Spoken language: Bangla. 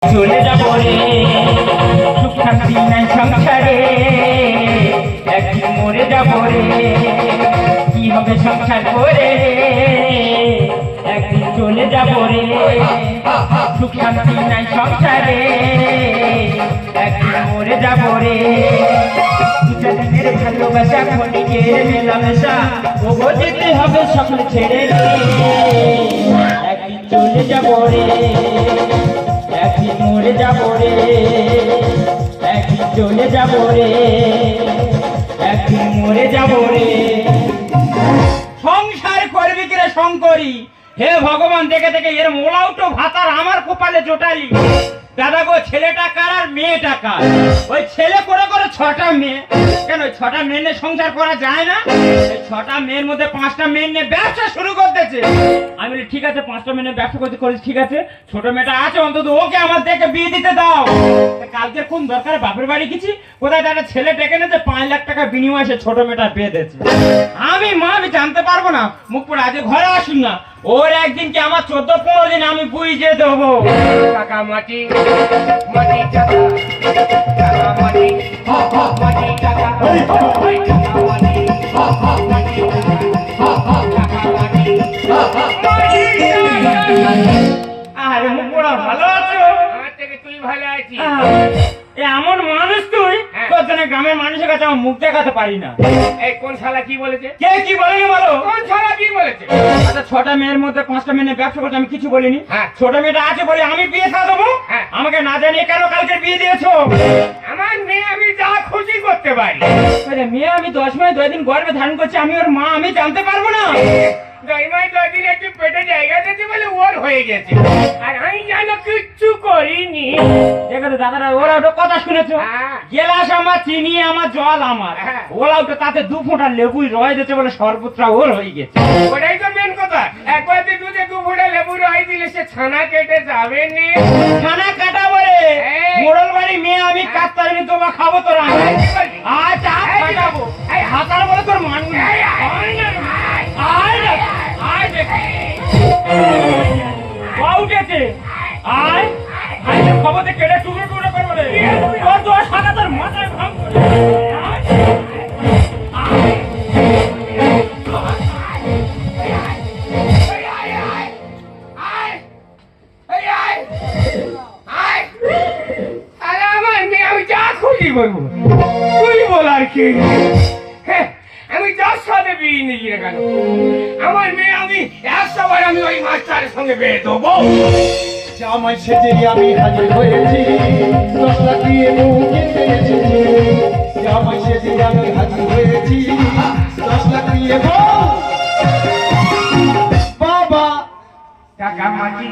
চলে যাব রে, সুখ শান্তি নাই সংসারে, একদিন মরে যাব রে, কি হবে সংসার করে, একদিন চলে যাব রে, সুখ শান্তি নাই সংসারে, একদিন মরে যাব রে। দুদিনের ভালোবাসা ক্ষণিকের মেলামেশা, ওগো যেতে হবে সকল ছেড়ে রে, একদিন চলে যাব রে, একদিন মরে যাব রে, একদিন চলে যাব রে, একদিন মরে যাব রে। সংসার করবি কিরে শঙ্করী, হে ভগবান, দেখে দেখে এর মোলাউটো ভাতার আমার কপালে জোটালি। দাদা গো, ছেলেটা কার আর মেয়েটা কার? ওই ছেলে করে করে 6টা মেয়ে, কেন 6টা মেয়ে নিয়ে সংসার করা যায় না? এই 6টা মেয়ের মধ্যে 5টা মেয়ে নিয়ে ব্যবসা শুরু করতেছে। আমি বলি ঠিক আছে, 5টা মেয়ে নিয়ে ব্যবসা করতে করিস, ঠিক আছে, ছোট মেয়েটা আছে অন্তত ওকে আমার দেখে বিয়ে দিতে দাও। কালকে কোন দরকার বাপের বাড়ি গেছি, কোথায় একটা ছেলে ডেকে নেছে 5 লাখ টাকা বিনিময়ে সে ছোট মেয়েটা বিয়ে দিয়েছে। আমি জানতে পারবো না, মুখ পড়ে আজ ঘরে আসুন না, ওর একদিন কি আমার 14-15 দিন আমি বুঝিয়ে দেবো। টাকা মাটি মাটি টাকা টাকা মাটি মাটি টাকা আরে মুখ পড়া ভালো আছো? আমার থেকে তুই ভালো আছিস? এমন মানুষ তুই, তোর জন্য গ্রামের মানুষের কাছে আমার মুখ দেখাতে পারি না। এই কোন শালা কি বলেছে? কে কি বলেনি বলো? কোন শালা কি বলেছে? আচ্ছা, 6টা মেয়ের মধ্যে 5টা মেয়ে নিয়ে ব্যবসা করতে আমি কিছু বলিনি। হ্যাঁ। ছোট মেয়েটা আছে বলে আমি বিয়ে থা দেবো? হ্যাঁ। আমাকে না জানিয়ে কেন কালকে বিয়ে দিয়েছো? আমার মেয়ে আমি যা খুশি করতে পারি। মেয়ে আমি 10 মাস 2 দিন গর্ভে ধারণ করছি, আমি ওর মা, আমি জানতে পারবো না? 2 মাস 2 দিন একটু পেটে জায়গা দিতে বলে ওর হয়ে গেছে, আর আমি জানো কিচ্ছু করিনি। দেখো তো দাদারা, ওরা ওটা কথা শুনেছো? হ্যাঁ। গেলাস আমার, চিনি আমার, জল আমার, হ্যাঁ। ওরা ওটা তাতে 2 ফোঁটা লেবুই রয়ে দিয়েছে বলে সর্বত্রা ওর হয়ে গেছে। ওটাই তো মেন কথা, একবার দুধে 2 ফোঁটা লেবু রয়ে দিলে সে ছানা কেটে যাবে নি। খানা কাটা বলে এই। মোড়ল বাড়ি মেয়ে আমি কাটতারিনি, তোমার খাবো তোরা। আচ্ছা কাটাবো, এই হাতার বলে তোর মানুষ উঠেছে, আয় আয় খবরতে কেটে টুকরো টুকরো করে বলে তোর 10 টাকা তোর মাথায় ভাঙ করে। আমি যা খুশি বলবো, তুই বল আর কি। আমি যার সাথে বিয়ে নিয়ে কেন, আমার মেয়ে আমি 100 বার আমি ওই মাস্টারের সঙ্গে বিয়ে দেবো। জামাই সেজে আমি হাজির হয়েছি, 10 লাখ দিয়ে বউ কিনতে এসেছি। জামাই সেজে আমি হাজির হয়েছি, 10 লাখ দিয়ে বউ। বাবা টাকা মাটি